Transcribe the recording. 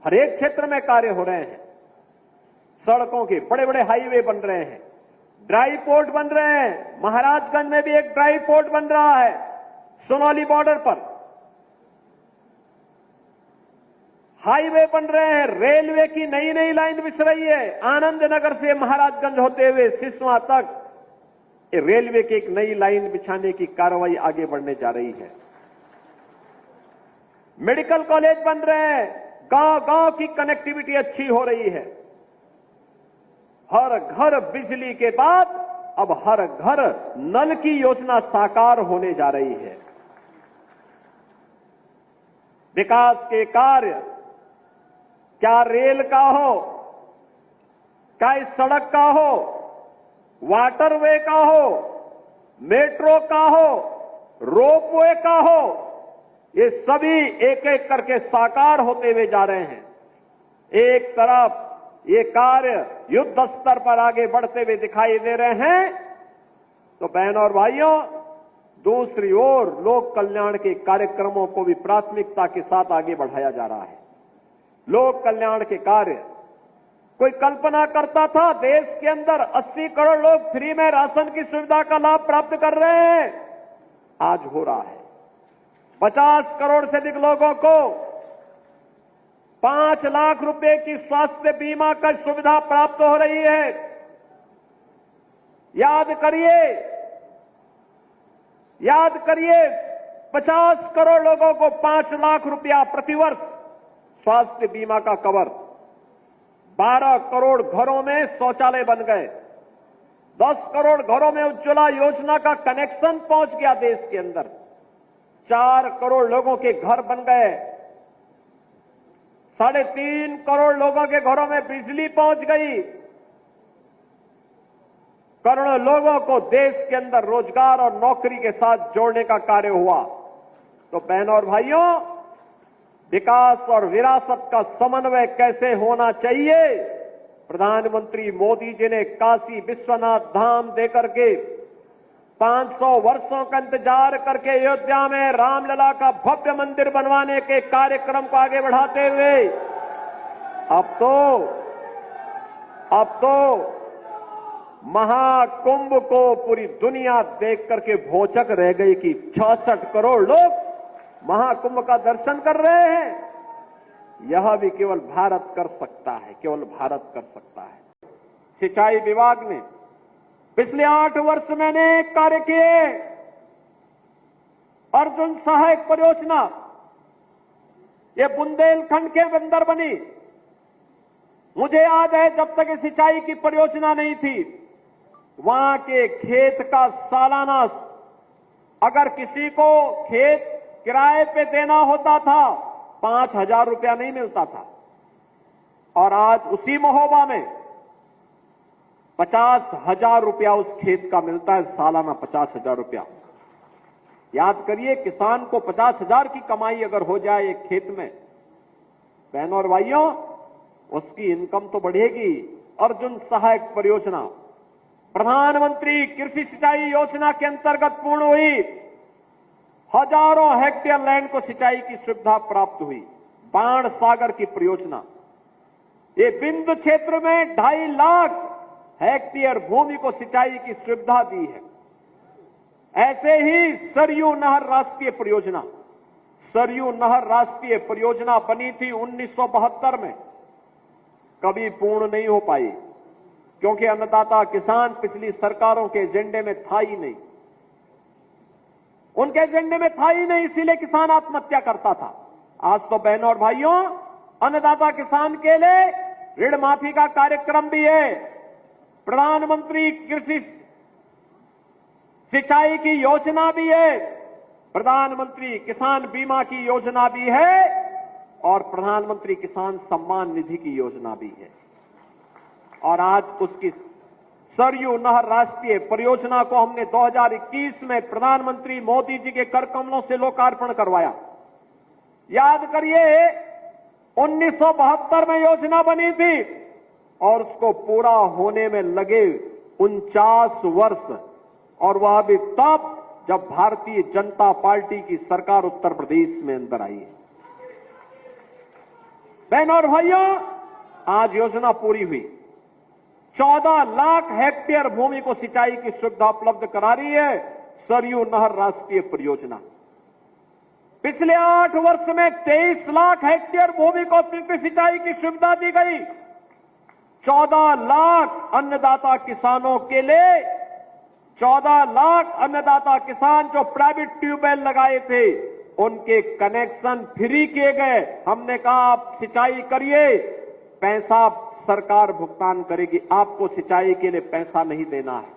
हर एक क्षेत्र में कार्य हो रहे हैं। सड़कों के बड़े बड़े हाईवे बन रहे हैं, ड्राई पोर्ट बन रहे हैं। महाराजगंज में भी एक ड्राई पोर्ट बन रहा है, सोनौली बॉर्डर पर हाईवे बन रहे हैं। रेलवे की नई नई लाइन बिछ रही है, आनंद नगर से महाराजगंज होते हुए सिसवा तक रेलवे की एक नई लाइन बिछाने की कार्रवाई आगे बढ़ने जा रही है। मेडिकल कॉलेज बन रहे हैं, गांव गांव की कनेक्टिविटी अच्छी हो रही है। हर घर बिजली के बाद अब हर घर नल की योजना साकार होने जा रही है। विकास के कार्य क्या रेल का हो, क्या इस सड़क का हो, वाटरवे का हो, मेट्रो का हो, रोपवे का हो, ये सभी एक एक करके साकार होते हुए जा रहे हैं। एक तरफ ये कार्य युद्ध स्तर पर आगे बढ़ते हुए दिखाई दे रहे हैं, तो बहनों और भाइयों, दूसरी ओर लोक कल्याण के कार्यक्रमों को भी प्राथमिकता के साथ आगे बढ़ाया जा रहा है। लोक कल्याण के कार्य, कोई कल्पना करता था देश के अंदर 80 करोड़ लोग फ्री में राशन की सुविधा का लाभ प्राप्त कर रहे हैं? आज हो रहा है। 50 करोड़ से अधिक लोगों को 5 लाख रुपए की स्वास्थ्य बीमा का सुविधा प्राप्त हो रही है। याद करिए 50 करोड़ लोगों को 5 लाख रुपया प्रतिवर्ष स्वास्थ्य बीमा का कवर। 12 करोड़ घरों में शौचालय बन गए। 10 करोड़ घरों में उज्ज्वला योजना का कनेक्शन पहुंच गया देश के अंदर। 4 करोड़ लोगों के घर बन गए। 3.5 करोड़ लोगों के घरों में बिजली पहुंच गई। करोड़ों लोगों को देश के अंदर रोजगार और नौकरी के साथ जोड़ने का कार्य हुआ। तो बहनों और भाइयों, विकास और विरासत का समन्वय कैसे होना चाहिए, प्रधानमंत्री मोदी जी ने काशी विश्वनाथ धाम देकर के 500 वर्षों का इंतजार करके अयोध्या में रामलला का भव्य मंदिर बनवाने के कार्यक्रम को आगे बढ़ाते हुए अब तो महाकुंभ को पूरी दुनिया देख करके भौचक रह गई कि 66 करोड़ लोग महाकुंभ का दर्शन कर रहे हैं। यह भी केवल भारत कर सकता है, केवल भारत कर सकता है। सिंचाई विभाग ने पिछले 8 वर्ष में अनेक कार्य किए। अर्जुन सहायक परियोजना ये बुंदेलखंड के अंदर बनी। मुझे याद है जब तक ये सिंचाई की परियोजना नहीं थी, वहां के खेत का सालाना अगर किसी को खेत किराए पे देना होता था 5,000 रुपया नहीं मिलता था, और आज उसी महोबा में 50,000 रुपया उस खेत का मिलता है, सालाना 50,000 रुपया। याद करिए, किसान को 50,000 की कमाई अगर हो जाए एक खेत में, बहनों और भाइयों, उसकी इनकम तो बढ़ेगी। अर्जुन सहायक परियोजना प्रधानमंत्री कृषि सिंचाई योजना के अंतर्गत पूर्ण हुई। हजारों हेक्टेयर लैंड को सिंचाई की सुविधा प्राप्त हुई। बाण सागर की परियोजना, ये बिंदु क्षेत्र में 2.5 लाख हेक्टेयर भूमि को सिंचाई की सुविधा दी है। ऐसे ही सरयू नहर राष्ट्रीय परियोजना, सरयू नहर राष्ट्रीय परियोजना बनी थी 1972 में, कभी पूर्ण नहीं हो पाई क्योंकि अन्नदाता किसान पिछली सरकारों के एजेंडे में था ही नहीं। उनके एजेंडे में था ही नहीं, इसीलिए किसान आत्महत्या करता था। आज तो बहनों और भाइयों, अन्नदाता किसान के लिए ऋण माफी का कार्यक्रम भी है। प्रधानमंत्री कृषि सिंचाई की योजना भी है, प्रधानमंत्री किसान बीमा की योजना भी है, और प्रधानमंत्री किसान सम्मान निधि की योजना भी है। और आज उसकी सरयू नहर राष्ट्रीय परियोजना को हमने 2021 में प्रधानमंत्री मोदी जी के कर कमलों से लोकार्पण करवाया। याद करिए, 1972 में योजना बनी थी और उसको पूरा होने में लगे 49 वर्ष, और वह भी तब जब भारतीय जनता पार्टी की सरकार उत्तर प्रदेश में अंदर आई है। बहनों और भाइयों, आज योजना पूरी हुई। 14 लाख हेक्टेयर भूमि को सिंचाई की सुविधा उपलब्ध करा रही है सरयू नहर राष्ट्रीय परियोजना। पिछले 8 वर्ष में 23 लाख हेक्टेयर भूमि को सिंचाई की सुविधा दी गई। 14 लाख अन्नदाता किसानों के लिए, 14 लाख अन्नदाता किसान जो प्राइवेट ट्यूबवेल लगाए थे, उनके कनेक्शन फ्री किए गए। हमने कहा आप सिंचाई करिए, पैसा सरकार भुगतान करेगी, आपको सिंचाई के लिए पैसा नहीं देना है।